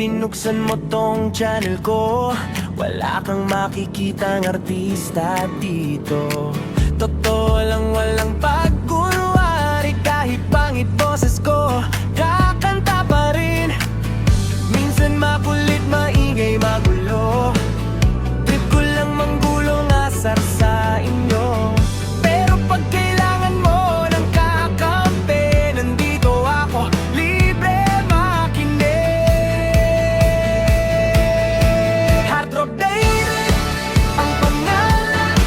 binuksan mo tong channel ko, wala kang makikitang artista dito. Totoo lang, walang pagkunwari. Kahit pangit boses ko, kakanta pa rin. Minsan makulit, maingay, magulo. Trip ko lang manggulong asar sa inyo. Pero pag kailangan mo ng kakampi, nandito ako, libre makinig. Heart Rock David ang pangalan.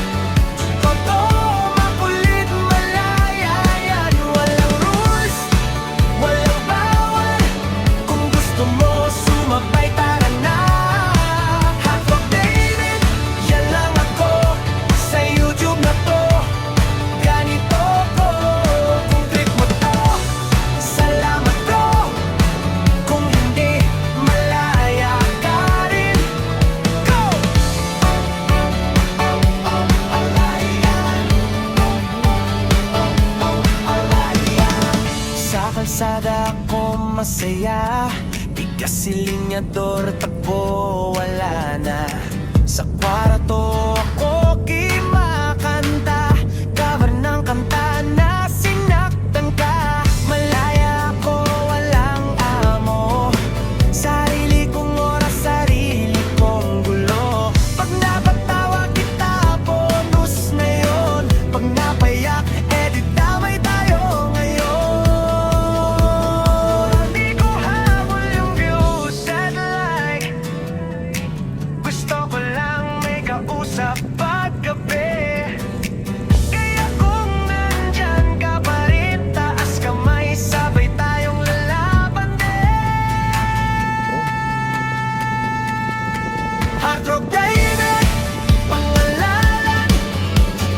Totoo, makulit, malaya yan. Walang rules, walang bawal. Kung gusto mo sumabay, tara na. Heart Rock David, yan lang ako. Sa YouTube na to, ganito ko. Kung trip mo to, salamat bro. Kung hindi, malaya ka rin. Go! Sa kalsada ako masaya, di kasilinyador, takbo wala na. Sa kwarto ako kimakanta, cover ng kanta na sinaktan ka. Malaya ako, walang amo, sarili kong oras, sarili kong gulo. Pag napatawa kita, bonus na yun. Pag napayak, edit damay tayo ngayon. Di ko habol yung views at like, gusto ko lang may kausap paggabi. Kaya kung nandyan ka pa rin, taas kamay, sabay tayong lalaban din. Heart Rock David, pangalanan.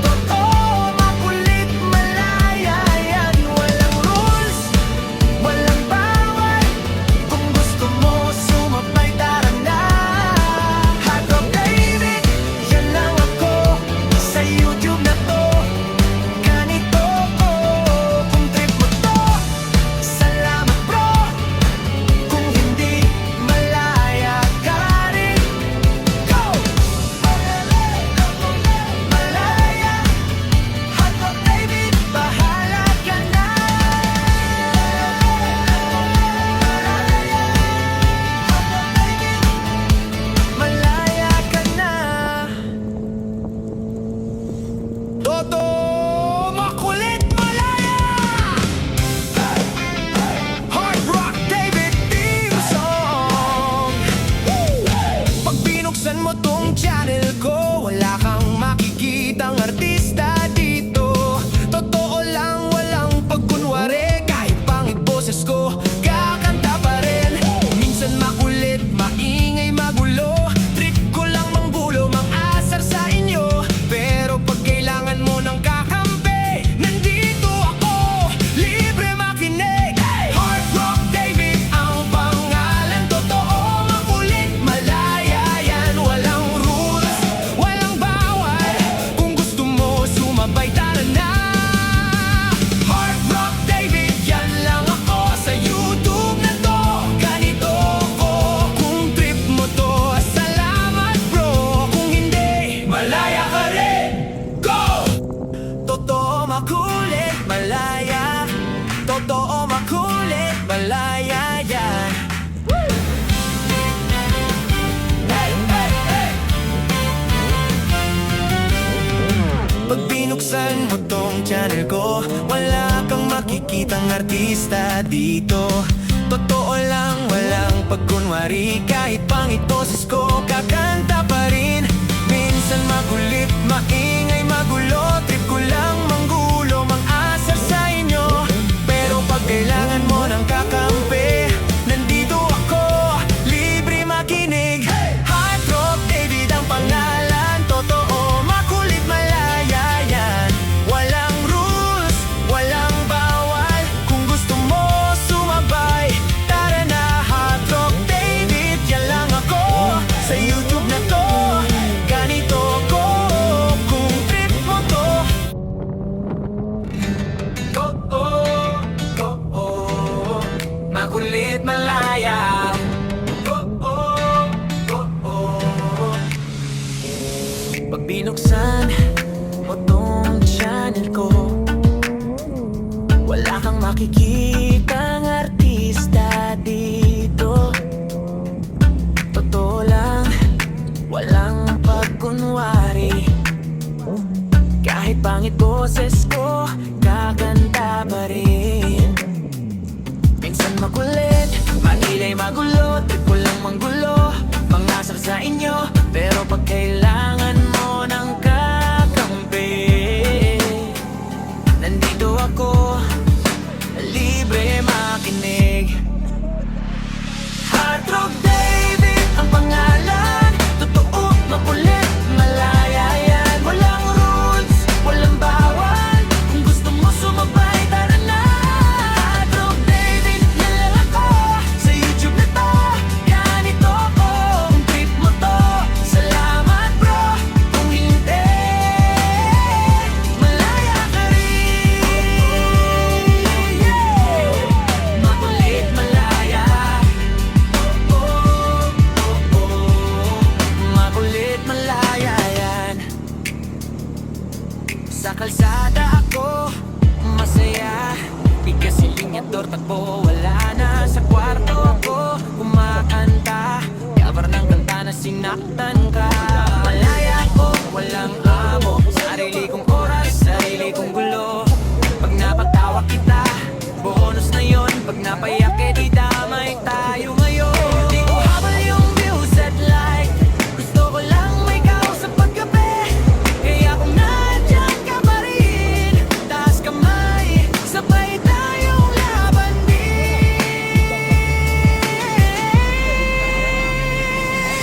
Totoo, makulit, malaya yan. Walang rules, walang bawal. Kung gusto mo sumabay, tara na. Heart Rock David, yan lang ako. Sa YouTube na to, ganito ko. Kung trip mo to, salamat bro. Kung hindi, malaya ka rin. Go! Malaya, Heart Rock David, bahala ka na. Malaya ka na. Toto, makulit, malaya. Heart Rock David theme song. Pag binuksan mo tong channel ko, wala kang makikitang artista dito. Totoo lang, walang pagkunwari. Kahit pangit boses ko, kakanta pa rin. Minsan makulit, maingay, magulo. Trip ko lang manggulo, mang-asar sa inyo. Pero pag kailangan mo ng kakampi, nandito ako, libre makinig. Heart Rock David ang pangalan. Totoo, makulit, malaya yan. Walang rules, walang bawal. Kung gusto mo sumabay, tara na. Heart Rock David, yan lang ako. Sa YouTube na to, ganito ko. Kung trip mo to, salamat bro. Kung hindi, malaya ka rin. Go! Totoo, makulit, malaya. Totoo, makulit, malaya yan. Hey, hey, hey! Pag binuksan mo tong channel ko, wala kang makikitang artista dito. Totoo lang, walang pagkunwari. Kahit pangit boses ko, kakanta pa rin. Minsan makulit, maingay, magulo. Trip ko lang manggulo, mang-asar sa inyo. Pero pag kailangan mo ng kakampi, nandito ako, libre makinig. Heart Rock David ang pangalan. Totoo, makulit, malaya yan. Walang rules, walang bawal. Kung gusto mo sumabay, tara na. Heart Rock David, yan lang ako. Sa YouTube na to, ganito ko. Kung makikitang artista dito. Totoo lang, walang pagkunwari. Kahit pangit boses ko, kakanta pa rin. Minsan makulit, magilay magulo, trip ko lang manggulo, mangasar sa inyo. Pero pag kailangan mo ng kakampi, nandito ako, libre makinig. Hard Rock David ang pangalan, totoo, makulit, malaya yan. Walang rules, walang bawal, kung gusto mo sumabay, tara na. Hard Rock David, yan lang ako, sa YouTube na to, ganito ko. Kung trip mo to, salamat bro, kung hindi, malaya ka rin. Yeah. Makulit, malaya. Makulit, malaya yan. Sa kalsada ako, masaya. Bigas silinyador, takbo, wala na. Sa kwarto ako, kumakanta. Cover ng kanta na sinaktan ka. Malaya ako, walang amo. Sarili kong oras, sarili kong gulo. Pag napatawa kita, bonus na yon. Pag napayak, di damay tayo ngayon. Di ko habol yung views at like, gusto ko lang may kausap paggabi. Kaya kung nandiyan ka pa rin, taas kamay, sabay tayong laban din.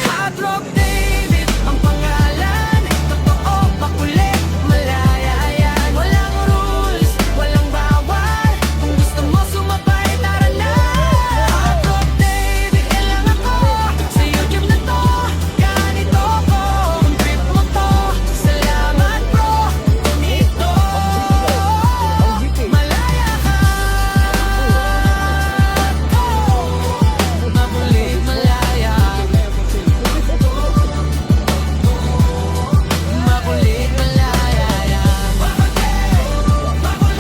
Hard Rock David ang pangalan, totoo, makulit, malaya yan. Walang rules, walang bawal, kung gusto mo sumabay, tara na. Hard Rock David, yan lang ako, sa YouTube na to, ganito ko. Kung trip mo to, salamat bro, ganito, malaya ka. Makulit, malaya. Makulit, malaya yan.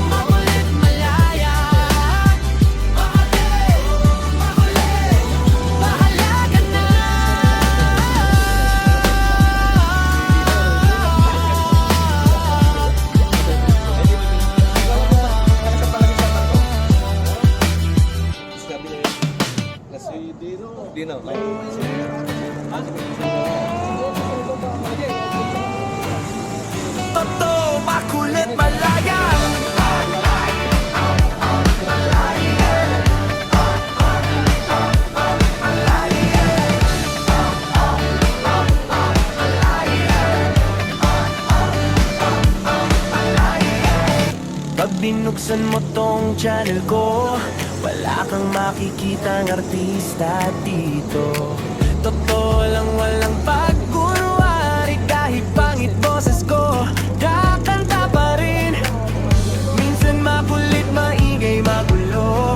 Makulit, malaya. Bahala ka na. Dino. Totoo, makulit, malaya. Pag binuksan mo tong channel ko, wala kang makikitang artista dito. Totoo lang, walang pagkunwari. Kahit pangit boses ko, kakanta pa rin. Minsan makulit, maingay, magulo.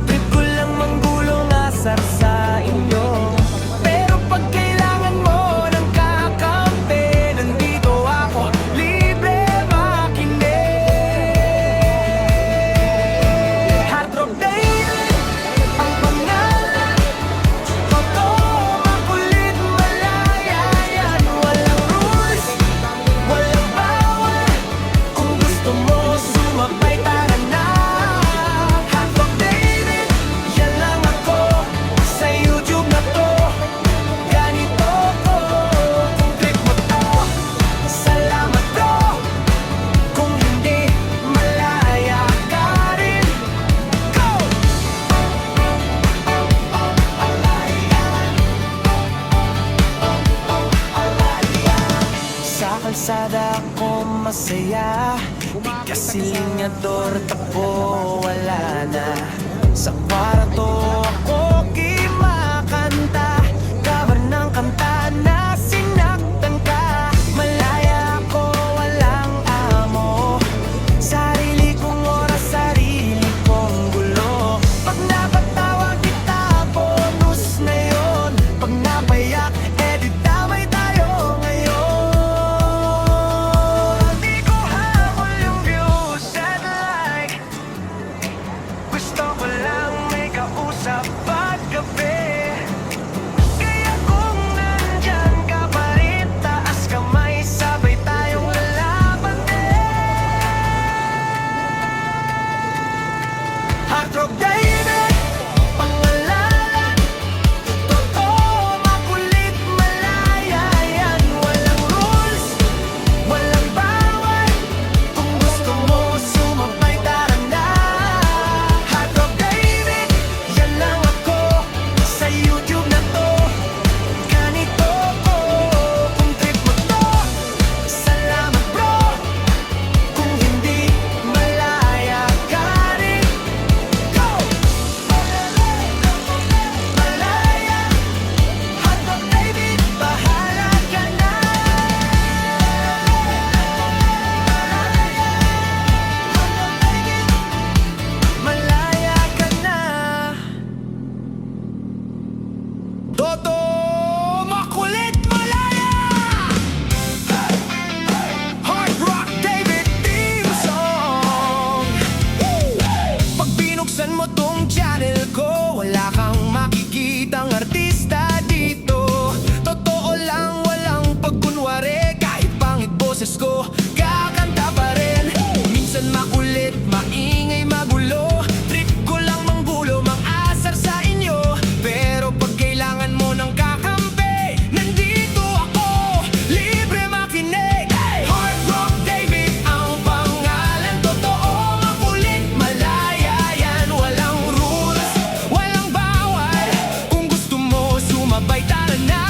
Trip ko lang manggulo, ngasar sa inyo. Pero pag kailangan mo ng kakampi, nandito ako, libre makinig. Hard Rock David ang pangalan, totoo, makulit, malaya yan. Walang rules, walang bawal, kung gusto mo sumabay, tara na. Hard Rock David, yan lang ako, sa YouTube na to, ganito ko. Kung trip mo to, salamat bro, kung hindi, malaya ka rin. Go! Sa kalsada ako masaya, di kasi linyador, takbo, wala na. Sa kwarto ako kimakanta, cover ng kanta na sinaktan ka. Malaya ako, walang amo, sarili kong oras, sarili kong gulo. Pag napatawag kita, bonus na yon. Pag napayak, di damay tayo ngayon. Di ko habol yung views at like, boses ko, kakanta pa rin. Minsan makulit, maingay, magulo, trip ko lang manggulo, mang-asar sa inyo. Pero pag kailangan mo ng kakampi, nandito ako, libre makinig. Hard Rock David ang pangalan, totoo, makulit, malaya yan. Walang rules, walang bawal, kung gusto mo sumabay, tara na.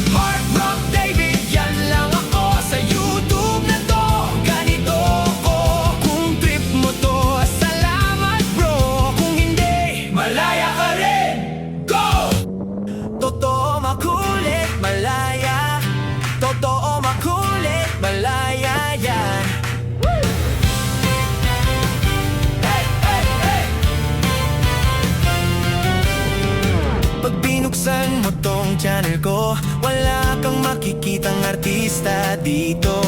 Hard Rock David, yan lang ako sa YouTube na to. Ganito ko, kung trip mo to, salamat bro. Kung hindi, malaya ka rin, go! Totoo, makulit, malaya. Totoo, makulit, malaya yan. Hey, hey, hey! Pag binuksan mo tong channel ko, wala kang makikitang artista dito.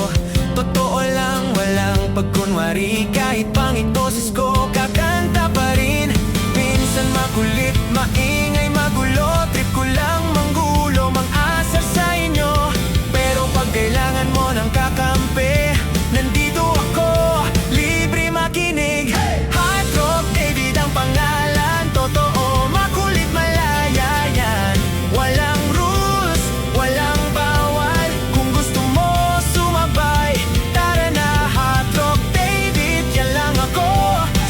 Totoo lang, walang pagkunwari, kahit pangit boses ko, kakanta pa rin. Minsan makulit, maingay, magulo, trip ko lang manggulo, mang-asar sa inyo. Pero pag kailangan mo ng kakampi, nandito ako, libre makinig. Hard Rock David ang pangalan, totoo, makulit, malaya yan. Walang rules, walang bawal, kung gusto mo sumabay, tara na. Hard Rock David, yan lang ako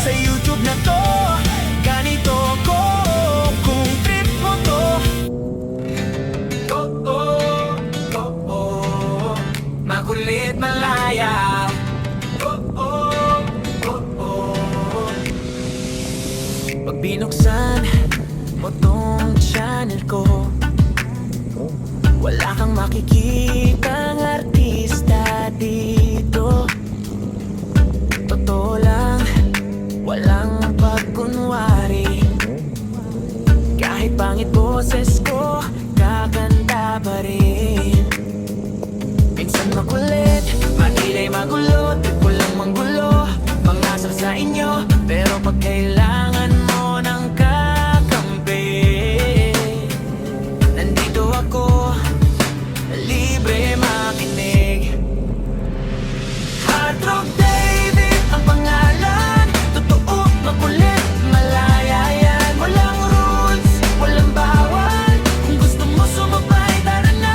sa YouTube na to. Ganito ko, kung trip mo to. Makulit, malaya. Pag binuksan mo tong channel ko, wala kang makikitang artista dito. Totoo lang, walang pagkunwari, kahit pangit boses ko, kakanta pa rin. Minsan makulit, maingay, magulo, trip ko lang manggulo, mang-asar sa inyo. Pero pag kailangan mo ng kakampi, nandito ako, libre makinig. Hard Rock David ang pangalan, totoo, makulit, malaya yan. Walang rules, walang bawal, kung gusto mo sumabay, tara na.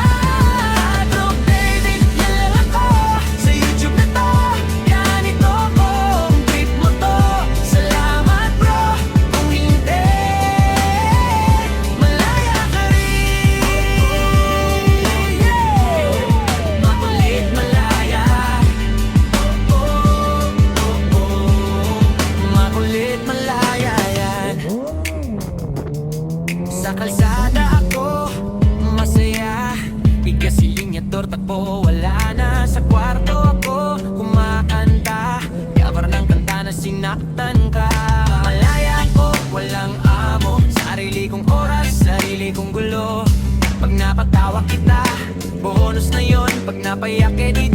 Hard Rock David, yan lang ako sa YouTube na to. Ganito ko, kung trip mo to, salamat bro. Kung hindi, malaya ka rin, yeah. Makulit, malaya. Makulit, malaya yan. Sa kalsada ako, masaya, igasiling at takbo, wala na. Sa kwarto ako, kumakanta, cover ng kanta na sinaktan ka. Malaya ako, walang amo, sarili kong oras, sarili kong gulo. Pag napatawa kita, bonus na yon. Pag napayak, di